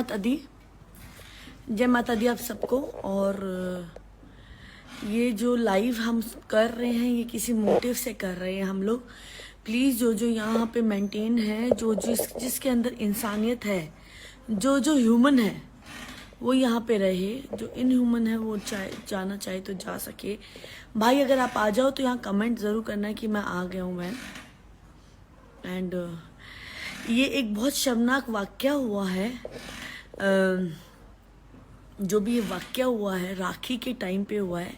माता दी, जय माता दी आप सबको। और ये जो लाइव हम कर रहे हैं ये किसी मोटिव से कर रहे हैं हम लोग। प्लीज़ जो जो यहाँ पे मेंटेन है, जो जिसके अंदर इंसानियत है, जो जो ह्यूमन है वो यहाँ पे रहे, जो इनह्यूमन है वो जाना चाहे तो जा सके। भाई अगर आप आ जाओ तो यहाँ कमेंट ज़रूर करना है कि मैं आ गया हूँ मैम। एंड ये एक बहुत शर्मनाक वाक़या हुआ है। जो भी ये वाक़या हुआ है राखी के टाइम पे हुआ है।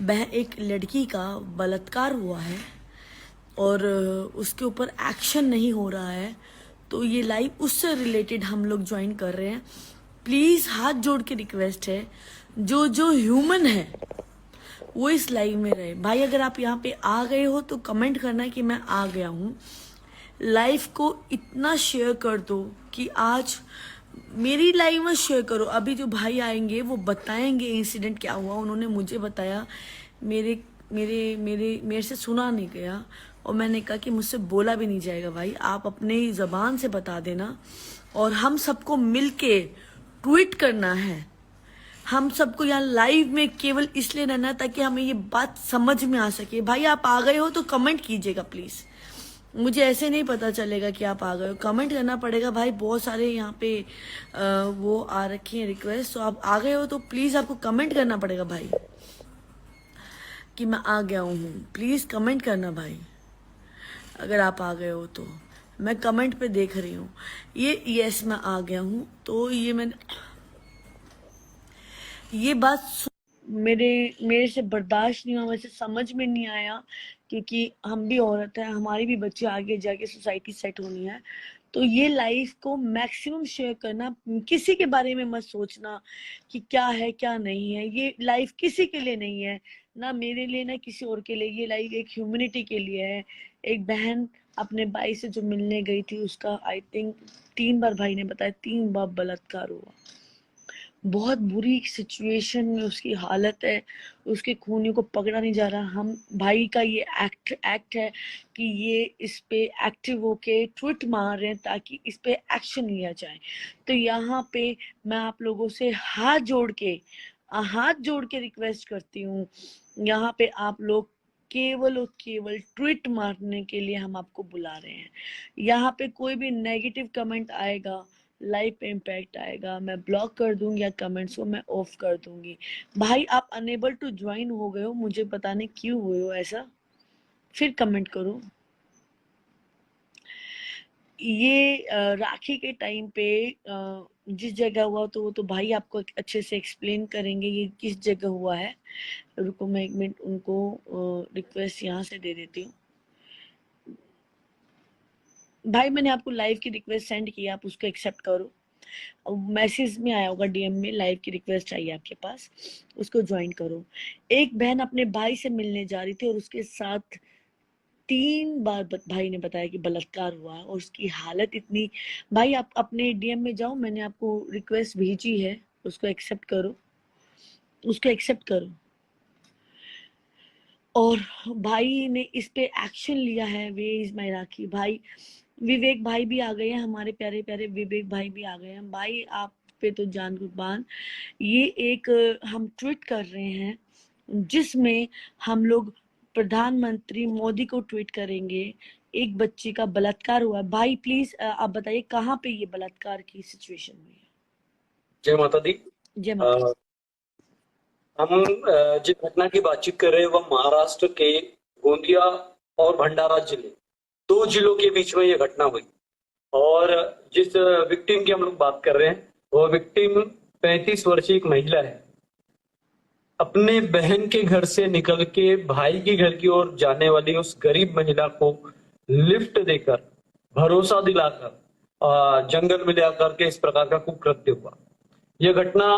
वह एक लड़की का बलात्कार हुआ है और उसके ऊपर एक्शन नहीं हो रहा है। तो ये लाइव उससे रिलेटेड हम लोग ज्वाइन कर रहे हैं। प्लीज़ हाथ जोड़ के रिक्वेस्ट है, जो जो ह्यूमन है वो इस लाइव में रहे। भाई अगर आप यहाँ पे आ गए हो तो कमेंट करना कि मैं आ गया हूँ। लाइव को इतना शेयर कर दो कि आज मेरी लाइव में शेयर करो। अभी जो भाई आएंगे वो बताएंगे इंसिडेंट क्या हुआ। उन्होंने मुझे बताया, मेरे से सुना नहीं गया और मैंने कहा कि मुझसे बोला भी नहीं जाएगा। भाई आप अपने ज़बान से बता देना और हम सबको मिलके ट्वीट करना है। हम सबको यहाँ लाइव में केवल इसलिए रहना ताकि हमें ये बात समझ में आ सके। भाई आप आ गए हो तो कमेंट कीजिएगा प्लीज़, मुझे ऐसे नहीं पता चलेगा कि आप आ गए हो। कमेंट करना पड़ेगा भाई। बहुत सारे यहाँ पे वो आ रखी हैं रिक्वेस्ट, तो आप आ गए हो तो प्लीज़ आपको कमेंट करना पड़ेगा भाई कि मैं आ गया हूँ। प्लीज़ कमेंट करना भाई अगर आप आ गए हो तो। मैं कमेंट पे देख रही हूँ ये यस मैं आ गया हूँ। तो ये बात मेरे से बर्दाश्त नहीं हुआ, वैसे समझ में नहीं आया क्योंकि हम भी औरत है, हमारी भी बच्चे आगे जाके सोसाइटी सेट होनी है। तो ये लाइफ को मैक्सिमम शेयर करना, किसी के बारे में मत सोचना कि क्या है क्या नहीं है। ये लाइफ किसी के लिए नहीं है, ना मेरे लिए ना किसी और के लिए। ये लाइफ एक ह्यूमैनिटी के लिए है। एक बहन अपने भाई से जो मिलने गई थी उसका आई थिंक 3 बार, भाई ने बताया 3 बार बलात्कार हुआ। बहुत बुरी सिचुएशन में उसकी हालत है, उसके खूनियों को पकड़ा नहीं जा रहा। हम भाई का ये एक्ट है कि ये इस पे एक्टिव होके ट्वीट मार रहे हैं ताकि इस पे एक्शन लिया जाए। तो यहाँ पे मैं आप लोगों से हाथ जोड़ के रिक्वेस्ट करती हूँ, यहाँ पे आप लोग केवल और केवल ट्वीट मारने के लिए हम आपको बुला रहे हैं। यहाँ पे कोई भी नेगेटिव कमेंट आएगा, लाइफ पे इम्पैक्ट आएगा, मैं ब्लॉक कर दूंगी या कमेंट्स को मैं ऑफ कर दूंगी। भाई आप अनेबल टू ज्वाइन हो गए हो, मुझे पता नहीं क्यों हुए हो ऐसा, फिर कमेंट करो। ये राखी के टाइम पे जिस जगह हुआ तो वो तो भाई आपको अच्छे से एक्सप्लेन करेंगे ये किस जगह हुआ है। रुको मैं 1 मिनट उनको रिक्वेस्ट यहाँ से दे देती हूँ। भाई मैंने आपको लाइव की रिक्वेस्ट सेंड की, आप उसको एक्सेप्ट करो। मैसेज में आया होगा डीएम में, लाइव की रिक्वेस्ट आई आपके पास, उसको ज्वाइन करो। एक बहन अपने भाई से मिलने जा रही थी और उसके साथ 3 बार भाई ने बताया कि बलात्कार हुआ और उसकी हालत इतनी। भाई आप अपने डीएम में जाओ, मैंने आपको रिक्वेस्ट भेजी है, उसको एक्सेप्ट करो। और भाई ने इस पे एक्शन लिया है। वे इज माई राखी। भाई विवेक भाई भी आ गए हैं, हमारे प्यारे प्यारे विवेक भाई भी आ गए हैं। भाई आप पे तो जान कुर्बान। ये एक हम ट्वीट कर रहे हैं जिसमें हम लोग प्रधानमंत्री मोदी को ट्वीट करेंगे। एक बच्ची का बलात्कार हुआ। भाई प्लीज आप बताइए कहाँ पे ये बलात्कार की सिचुएशन हुई है। जय माता दी। जय माता। हम जिस घटना की बातचीत कर रहे हैं वह महाराष्ट्र के गोंदिया और भंडारा जिले, 2 जिलों के बीच में यह घटना हुई। और जिस विक्टिम की हम लोग बात कर रहे हैं वह विक्टिम 35 वर्षीय एक महिला है। अपने बहन के घर से निकल के भाई के घर की ओर जाने वाली उस गरीब महिला को लिफ्ट देकर, भरोसा दिलाकर जंगल में ले आकर के इस प्रकार का कुकृत्य हुआ। यह घटना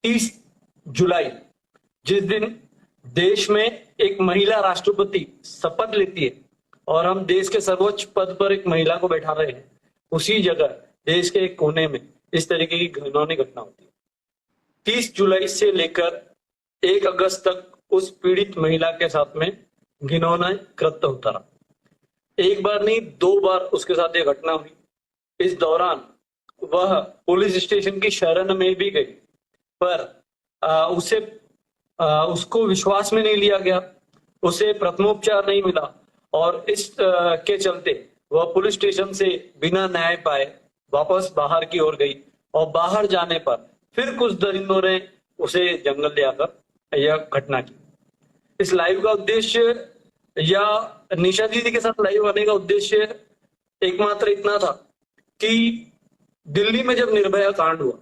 30 जुलाई, जिस दिन देश में एक महिला राष्ट्रपति शपथ लेती है और हम देश के सर्वोच्च पद पर एक महिला को बैठा रहे हैं, उसी जगह देश के एक कोने में इस तरीके की घिनौनी घटना होती है। 30 जुलाई से लेकर 1 अगस्त तक उस पीड़ित महिला के साथ में घिनौना कृत्य होता रहा। एक बार नहीं 2 बार उसके साथ यह घटना हुई। इस दौरान वह पुलिस स्टेशन की शरण में भी गई, पर उसको विश्वास में नहीं लिया गया, उसे प्रथमोपचार नहीं मिला और इस के चलते वह पुलिस स्टेशन से बिना न्याय पाए वापस बाहर की ओर गई और बाहर जाने पर फिर कुछ दरिंदों ने उसे जंगल ले आकर यह घटना की। इस लाइव का उद्देश्य या निशा दीदी के साथ लाइव आने का उद्देश्य एकमात्र इतना था कि दिल्ली में जब निर्भया कांड हुआ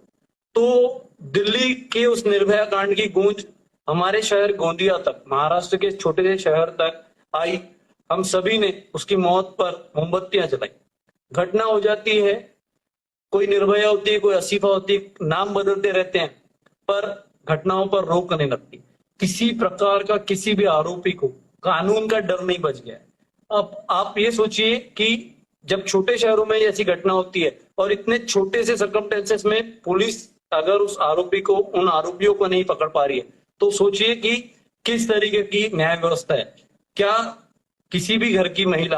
तो दिल्ली के उस निर्भया कांड की गूंज हमारे शहर गोंदिया तक, महाराष्ट्र के छोटे से शहर तक आई। हम सभी ने उसकी मौत पर मोमबत्तियां जलाई। घटना हो जाती है, कोई निर्भया होती है, कोई आसिफा होती है, नाम बदलते रहते हैं, पर घटनाओं पर रोक नहीं लगती। किसी प्रकार का किसी भी आरोपी को कानून का डर नहीं बच गया है। अब आप ये सोचिए कि जब छोटे शहरों में ऐसी घटना होती है और इतने छोटे से सर्कमस्टेंसेस में पुलिस अगर उस आरोपी को, उन आरोपियों को नहीं पकड़ पा रही है, तो सोचिए कि किस तरीके की न्याय व्यवस्था है। क्या किसी भी घर की महिला,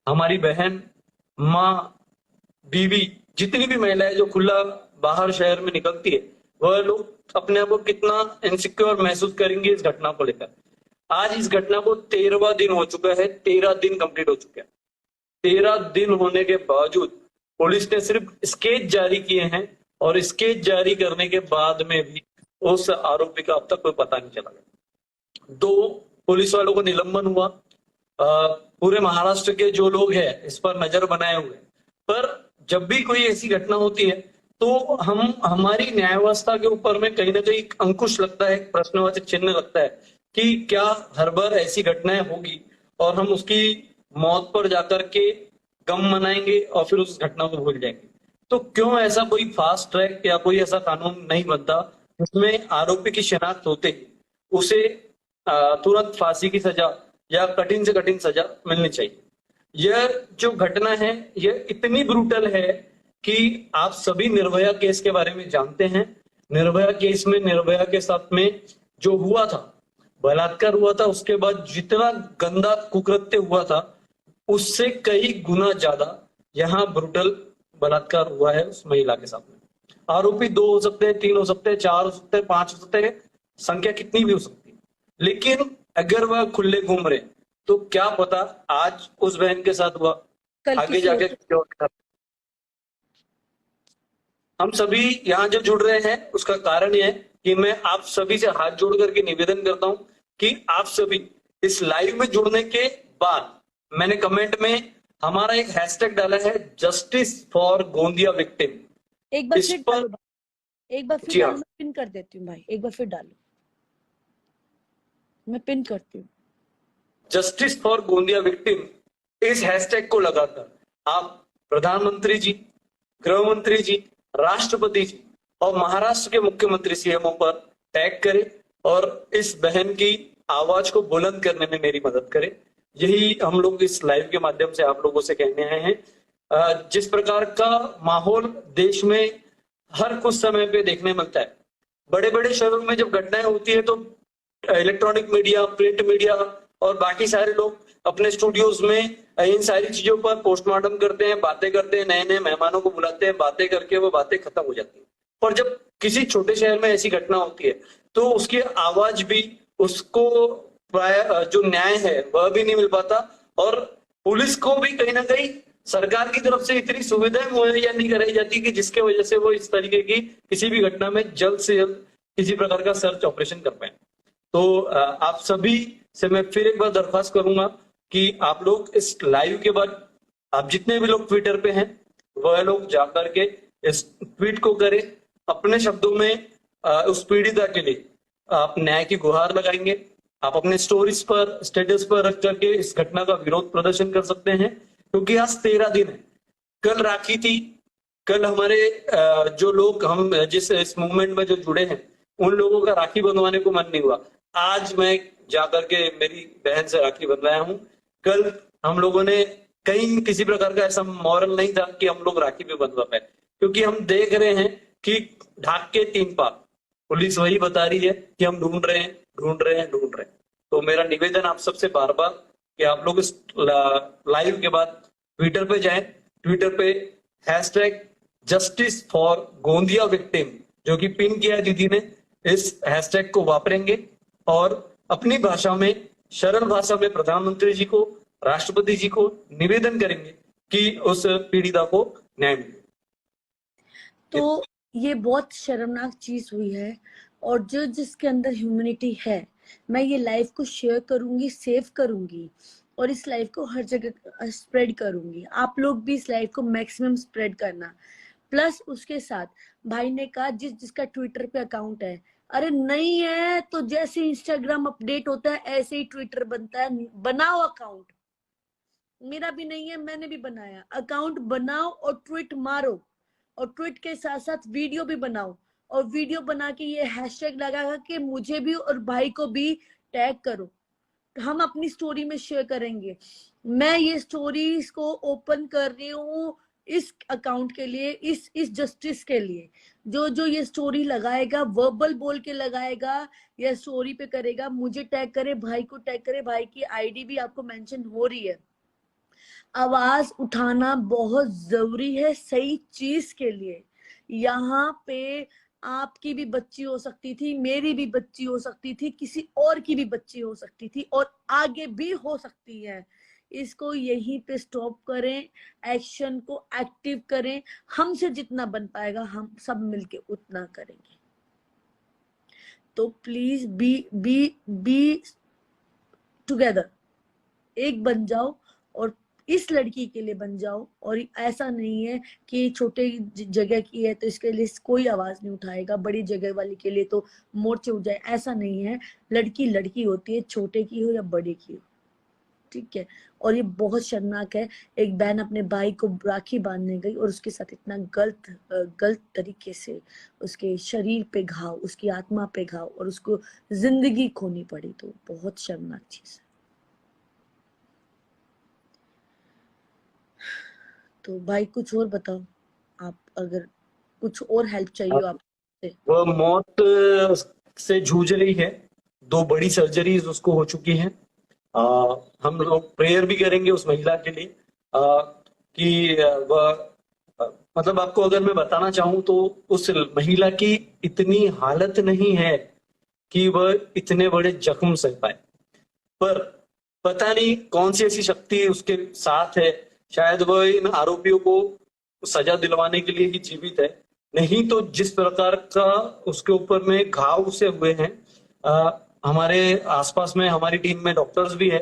हमारी बहन, माँ, बीवी, जितनी भी महिलाएं जो खुला बाहर शहर में निकलती है, वह लोग अपने आप को कितना इनसिक्योर महसूस करेंगे इस घटना को लेकर। आज इस घटना को 13वां दिन हो चुका है, 13 दिन कंप्लीट हो चुके हैं। 13 दिन होने के बावजूद पुलिस ने सिर्फ स्केच जारी किए हैं और स्केच जारी करने के बाद में भी उस आरोपी का अब तक कोई पता नहीं चला। 2 पुलिस वालों को निलंबन हुआ। पूरे महाराष्ट्र के जो लोग हैं इस पर नजर बनाए हुए, पर जब भी कोई ऐसी घटना होती है तो हमारी न्याय व्यवस्था के ऊपर में कहीं ना कहीं अंकुश लगता है, प्रश्नवाची चिन्ह लगता है कि क्या हर बार ऐसी घटनाएं होगी और हम उसकी मौत पर जाकर के गम मनाएंगे और फिर उस घटना को भूल जाएंगे। तो क्यों ऐसा कोई फास्ट ट्रैक या कोई ऐसा कानून नहीं बनता जिसमें आरोपी की शिनाख्त होते ही उसे तुरंत फांसी की सजा या कठिन से कठिन सजा मिलनी चाहिए। यह जो घटना है यह इतनी ब्रूटल है कि आप सभी निर्भया केस के बारे में जानते हैं। निर्भया केस में निर्भया के साथ में जो हुआ था, बलात्कार हुआ था, उसके बाद जितना गंदा कुकृत्य हुआ था उससे कई गुना ज्यादा यहाँ ब्रूटल बलात्कार हुआ है उस महिला के साथ में। आरोपी 2 हो सकते हैं, 3 हो सकते हैं, 4 हो सकते हैं, 5 हो सकते हैं, संख्या कितनी भी हो सकती है, लेकिन अगर वह खुले घूम रहे तो क्या पता आज उस बहन के साथ हुआ, आगे जाके क्या होगा। हम सभी यहाँ जो जुड़ रहे हैं उसका कारण यह है कि मैं आप सभी से हाथ जोड़ करके निवेदन करता हूं कि आप सभी इस लाइव में जुड़ने के बाद मैंने कमेंट में हमारा एक हैशटैग डाला है, जस्टिस फॉर गोंदिया विक्टिम। एक बार इस फिर पर डालो, एक बार फिर जी हाँ, डालो, मैं पिन कर देती हूँ भाई, एक बार फिर डालो, मैं पिन करती हूँ। जस्टिस फॉर गोंदिया विक्टिम, इस हैशटैग को लगाकर आप प्रधानमंत्री जी, गृह मंत्री जी, राष्ट्रपति जी और महाराष्ट्र के मुख्यमंत्री सीएमओ पर टैग करें और इस बहन की आवाज को बुलंद करने में मेरी मदद करें। यही हम लोग इस लाइव के माध्यम से आप लोगों से कहने आए हैं। जिस प्रकार का माहौल देश में हर कुछ समय पे देखने मिलता है, बड़े बड़े शहरों में जब घटनाएं होती है तो इलेक्ट्रॉनिक मीडिया, प्रिंट मीडिया और बाकी सारे लोग अपने स्टूडियोज में इन सारी चीजों पर पोस्टमार्टम करते हैं, बातें करते हैं, नए नए मेहमानों को बुलाते हैं, बातें करके वो बातें खत्म हो जाती है। और जब किसी छोटे शहर में ऐसी घटना होती है तो उसकी आवाज भी, उसको जो न्याय है वह भी नहीं मिल पाता और पुलिस को भी कहीं ना कहीं सरकार की तरफ से इतनी सुविधाएं मुहैया नहीं कराई जाती कि जिसके वजह से वो इस तरीके की किसी भी घटना में जल्द से जल्द किसी प्रकार का सर्च ऑपरेशन कर पाए। तो आप सभी से मैं फिर एक बार दरख्वास्त करूंगा कि आप लोग इस लाइव के बाद आप जितने भी लोग ट्विटर पे हैं वह लोग जाकर के इस ट्वीट को करें, अपने शब्दों में उस पीड़िता के लिए आप न्याय की गुहार लगाएंगे। आप अपने स्टोरीज पर, स्टेटस पर रख करके इस घटना का विरोध प्रदर्शन कर सकते हैं, क्योंकि आज 13 दिन है। कल राखी थी, कल हमारे जो लोग, हम जिस इस मूवमेंट में जो जुड़े हैं उन लोगों का राखी बंधवाने को मन नहीं हुआ। आज मैं जाकर के मेरी बहन से राखी बंधवाया हूँ। कल हम लोगों ने कहीं किसी प्रकार का ऐसा मॉरल नहीं था कि हम लोग राखी भी बंधवा पाए, क्योंकि हम देख रहे हैं कि ढाक के 3 पाक पुलिस वही बता रही है कि हम ढूंढ रहे हैं, ढूंढ रहे हैं, ढूंढ रहे हैं। तो मेरा निवेदन आप सबसे बार बार कि आप लोग इस लाइव के बाद ट्विटर पे जाएं, ट्विटर पे hashtag justice for Gondia victim, जो कि पिन किया है दीदी ने, इस हैशटैग को वापरेंगे और अपनी भाषा में, सरल भाषा में प्रधानमंत्री जी को, राष्ट्रपति जी को निवेदन करेंगे कि उस पीड़िता को न्याय मिले। तो ये बहुत शर्मनाक चीज हुई है, और जो जिसके अंदर ह्यूमैनिटी है, मैं ये लाइफ को शेयर करूंगी, सेव करूंगी, और इस लाइफ को हर जगह स्प्रेड करूंगी। आप लोग भी इस लाइफ को मैक्सिमम स्प्रेड करना। प्लस उसके साथ भाई ने कहा जिसका ट्विटर पे अकाउंट है, अरे नहीं है तो जैसे इंस्टाग्राम अपडेट होता है ऐसे ही ट्विटर बनता है, बनाओ अकाउंट। मेरा भी नहीं है, मैंने भी बनाया। अकाउंट बनाओ और ट्वीट मारो, और ट्वीट के साथ साथ वीडियो भी बनाओ, और वीडियो बना के ये हैशटैग लगा कि मुझे भी और भाई को भी टैग करो। हम अपनी स्टोरी में शेयर करेंगे। मैं ये स्टोरीज को ओपन कर रही हूँ इस अकाउंट के लिए, इस जस्टिस के लिए। जो जो ये स्टोरी लगाएगा, वर्बल बोल के लगाएगा या स्टोरी पे करेगा, मुझे टैग करे, भाई को टैग करे, भाई की आईडी भी आपको मेंशन हो रही है। आवाज उठाना बहुत जरूरी है सही चीज के लिए। यहाँ पे आपकी भी बच्ची हो सकती थी, मेरी भी बच्ची हो सकती थी, किसी और की भी बच्ची हो सकती थी, और आगे भी हो सकती है। इसको यहीं पे स्टॉप करें, एक्शन को एक्टिव करें। हमसे जितना बन पाएगा हम सब मिलके उतना करेंगे। तो प्लीज बी टुगेदर, एक बन जाओ और इस लड़की के लिए बन जाओ। और ऐसा नहीं है कि छोटे जगह की है तो इसके लिए कोई आवाज नहीं उठाएगा, बड़ी जगह वाली के लिए तो मोर्चे उठ जाए, ऐसा नहीं है। लड़की लड़की होती है, छोटे की हो या बड़े की हो, ठीक है। और ये बहुत शर्मनाक है, एक बहन अपने भाई को राखी बांधने गई और उसके साथ इतना गलत तरीके से उसके शरीर पे घाव, उसकी आत्मा पे घाव, और उसको जिंदगी खोनी पड़ी। तो बहुत शर्मनाक चीज है। तो भाई कुछ और बताओ, आप अगर कुछ और हेल्प चाहिए हो आप से। वह मौत से जूझ रही है, 2 बड़ी सर्जरीज उसको हो चुकी हैं। हम लोग प्रेयर भी करेंगे उस महिला के लिए कि वह मतलब आपको अगर मैं बताना चाहूं तो उस महिला की इतनी हालत नहीं है कि वह इतने बड़े जख्म सह पाए, पर पता नहीं कौन सी ऐसी शक्ति उसके साथ है। शायद वह इन आरोपियों को सजा दिलवाने के लिए ही जीवित है, नहीं तो जिस प्रकार का उसके ऊपर में घाव उसे हुए हैं। हमारे आसपास में हमारी टीम में डॉक्टर्स भी है,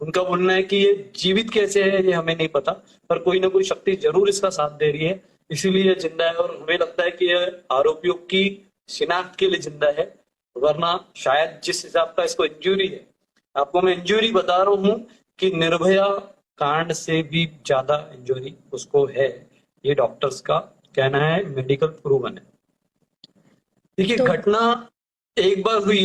उनका बोलना है कि ये जीवित कैसे है ये हमें नहीं पता, पर कोई ना कोई शक्ति जरूर इसका साथ दे रही है, इसीलिए जिंदा है। और हमें लगता है कि यह आरोपियों की शिनाख्त के लिए जिंदा है, वरना शायद जिस हिसाब का इसको इंजरी है, आपको मैं इंजरी बता रहा हूं कि निर्भया कांड से भी ज्यादा इंजरी उसको है, ये डॉक्टर्स का कहना है, मेडिकल प्रूवन है। देखिए, तो घटना एक बार हुई,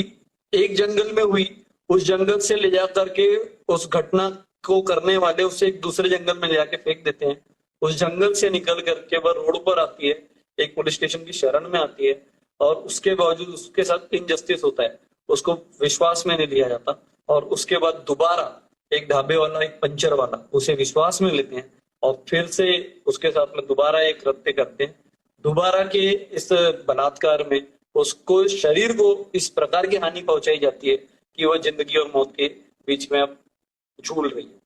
एक जंगल में हुई, उस जंगल से ले जा करके उस घटना को करने वाले उसे एक दूसरे जंगल में ले जाके फेंक देते हैं। उस जंगल से निकल करके वह रोड पर आती है, एक पुलिस स्टेशन की शरण में आती है, और उसके बावजूद उसके साथ इनजस्टिस होता है, उसको विश्वास में नहीं लिया जाता। और उसके बाद दोबारा एक ढाबे वाला, एक पंचर वाला उसे विश्वास में लेते हैं, और फिर से उसके साथ में दोबारा एक कृत्य करते हैं। दोबारा के इस बलात्कार में उसको, शरीर को इस प्रकार की हानि पहुंचाई जाती है कि वह जिंदगी और मौत के बीच में अब झूल रही है।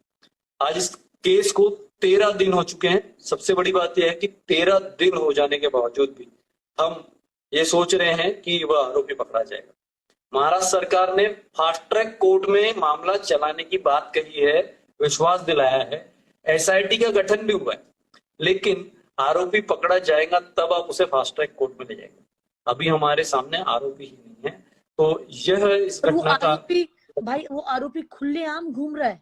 आज इस केस को 13 दिन हो चुके हैं। सबसे बड़ी बात यह है कि 13 दिन हो जाने के बावजूद भी हम ये सोच रहे हैं कि वह आरोपी पकड़ा जाएगा। महाराष्ट्र सरकार ने फास्ट ट्रैक कोर्ट में मामला चलाने की बात कही है, विश्वास दिलाया है, एसआईटी का गठन भी हुआ है, लेकिन आरोपी पकड़ा जाएगा तब आप उसे फास्ट ट्रैक कोर्ट में ले जाएंगे। अभी हमारे सामने आरोपी ही नहीं है, तो यह इस घटना का भाई वो आरोपी खुलेआम घूम रहा है।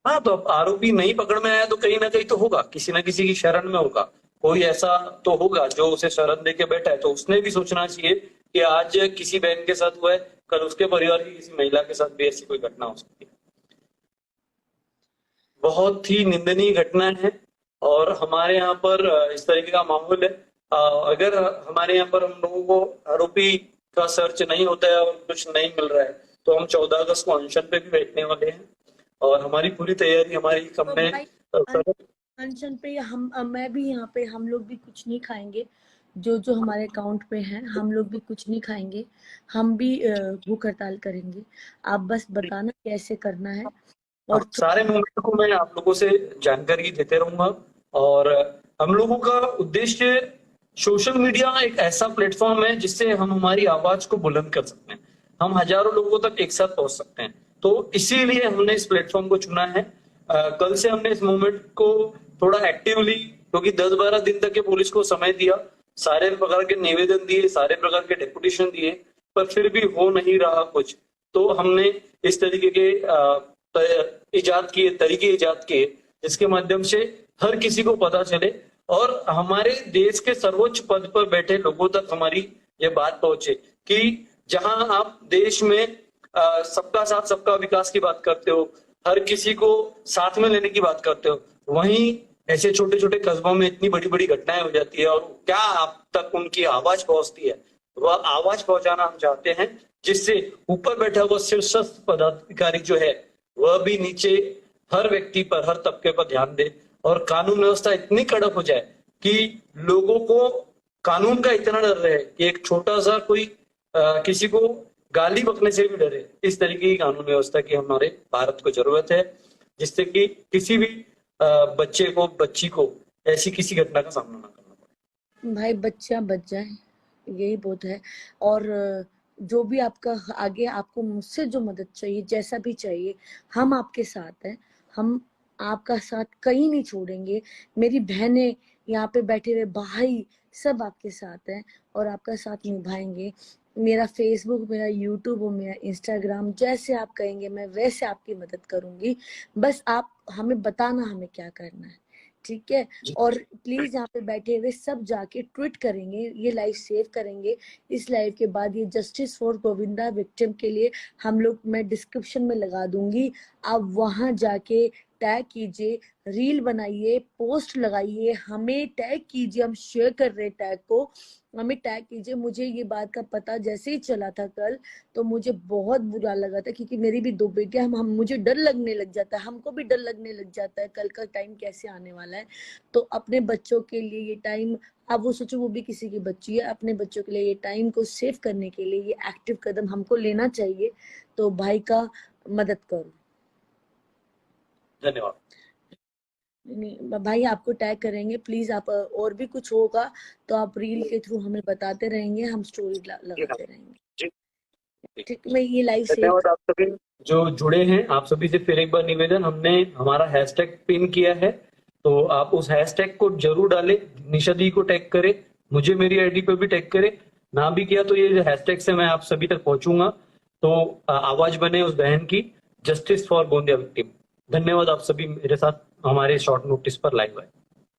हाँ, तो अब आरोपी नहीं पकड़ में आया तो कहीं ना कहीं तो होगा, किसी ना किसी की शरण में होगा, कोई ऐसा तो होगा जो उसे शरण दे के बैठा है। तो उसने भी सोचना चाहिए कि आज किसी बहन के साथ हुआ है, कल उसके परिवार की किसी महिला के साथ भी ऐसी कोई घटना हो सकती है। बहुत ही निंदनीय घटना है, और हमारे यहाँ पर इस तरीके का माहौल है। अगर हमारे यहाँ पर हम लोगों को आरोपी का सर्च नहीं होता है और कुछ नहीं मिल रहा है, तो हम 14 अगस्त को अनशन पे भी बैठने वाले हैं, और हमारी पूरी तैयारी हमारी तो हमने भाई पेंशन पे हम मैं भी यहाँ पे हम लोग भी कुछ नहीं खाएंगे, जो जो हमारे अकाउंट पे हैं हम लोग भी कुछ नहीं खाएंगे, हम भी भूख हड़ताल करेंगे। आप बस बताना कैसे करना है। और अब सारे मूवमेंट को मैं आप लोगों से जानकारी देते रहूंगा। और हम लोगों का उद्देश्य, सोशल मीडिया एक ऐसा प्लेटफॉर्म है जिससे हम हमारी आवाज को बुलंद कर सकते हैं, हम हजारों लोगों तक एक साथ पहुंच सकते हैं। तो इसीलिए हमने इस प्लेटफॉर्म को चुना है। कल से हमने इस मूवमेंट को थोड़ा एक्टिवली, क्योंकि 10-12 दिन तक के पुलिस को समय दिया, सारे प्रकार के निवेदन दिए, सारे प्रकार के डेपुटेशन दिए, पर फिर भी हो नहीं रहा कुछ। तो हमने इस तरीके के तरीके इजाद किए जिसके माध्यम से हर किसी को पता चले और हमारे देश के सर्वोच्च पद पर बैठे लोगों तक हमारी ये बात पहुंचे कि जहां आप देश में सबका साथ सबका विकास की बात करते हो, हर किसी को साथ में लेने की बात करते हो, वहीं ऐसे छोटे छोटे कस्बों में इतनी बड़ी बड़ी घटनाएं हो जाती है और क्या आप तक उनकी आवाज पहुंचती है, वह आवाज पहुंचाना हम चाहते हैं जिससे ऊपर बैठा हुआ शीर्षस्थ पदाधिकारी जो है वह भी नीचे हर व्यक्ति पर, हर तबके पर ध्यान दे और कानून व्यवस्था इतनी कड़क हो जाए कि लोगों को कानून का इतना डर रहे कि एक छोटा सा कोई किसी को गाली बकने से भी डरे। इस तरीके की कानून व्यवस्था की हमारे भारत को जरूरत है जिससे कि किसी भी बच्चे को, बच्ची को ऐसी किसी घटना का सामना ना करना पड़े। भाई बच्चा बच जाए, यही बहुत है। और जो भी आपका आगे आपको मुझसे जो मदद चाहिए, जैसा भी चाहिए, हम आपके साथ हैं। हम आपका साथ कहीं नहीं छोड़ेंगे। मेरी बहनें, यहाँ पे बैठे हुए भाई, सब आपके साथ हैं और आपका साथ निभाएंगे। मेरा फेसबुक, मेरा यूट्यूब और मेरा इंस्टाग्राम, जैसे आप कहेंगे मैं वैसे आपकी मदद करूंगी। बस आप हमें बताना हमें क्या करना है, ठीक है। और प्लीज यहाँ पे बैठे हुए सब जाके ट्वीट करेंगे, ये लाइव सेव करेंगे। इस लाइव के बाद ये जस्टिस फॉर गोविंदा विक्टिम के लिए हम लोग, मैं डिस्क्रिप्शन में लगा दूंगी, आप वहां जाके टैग कीजिए, रील बनाइए, पोस्ट लगाइए, हमें टैग कीजिए, हम शेयर कर रहे टैग को, हमें टैग कीजिए। मुझे ये बात का पता जैसे ही चला था कल, तो मुझे बहुत बुरा लगा था, क्योंकि मेरी भी 2 बेटियां, हम मुझे डर लगने लग जाता है, हमको भी डर लगने लग जाता है कल का टाइम कैसे आने वाला है। तो अपने बच्चों के लिए ये टाइम, अब वो सोचो वो भी किसी की बच्ची है, अपने बच्चों के लिए ये टाइम को सेव करने के लिए ये एक्टिव कदम हमको लेना चाहिए। तो भाई का मदद करो। धन्यवाद। नहीं भाई, आपको टैग करेंगे प्लीज। आप और भी कुछ होगा तो आप रील के थ्रू हमें बताते रहेंगे, हम स्टोरी लगाते रहेंगे। ठीक, मैं ये लाइव सेव। धन्यवाद आप सभी जो जुड़े हैं। आप सभी से फिर एक बार निवेदन, हमने हमारा हैशटैग पिन किया है, तो आप उस हैशटैग को जरूर डालें, निशा दी को टैग करें, मुझे मेरी आईडी पर भी टैग करें। ना भी किया तो ये हैशटैग से मैं आप सभी तक पहुंचूंगा, तो आवाज बने उस बहन की, जस्टिस फॉर गोंदिया विक्टिम। धन्यवाद आप सभी मेरे साथ हमारे शॉर्ट नोटिस पर लाइव आए।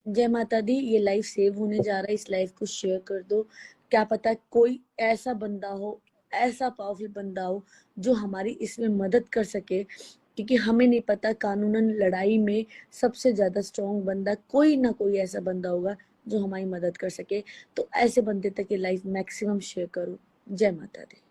जय माता दी। ये लाइव सेव होने जा रहा है, इस लाइव को शेयर कर दो। क्या पता कोई ऐसा बंदा हो, ऐसा पावरफुल बंदा हो जो हमारी इसमें मदद कर सके, क्योंकि हमें नहीं पता, कानूनन लड़ाई में सबसे ज्यादा स्ट्रॉन्ग बंदा कोई ना कोई ऐसा बंदा होगा जो हमारी मदद कर सके। तो ऐसे बंदे तक ये लाइव मैक्सिमम शेयर करो। जय माता दी।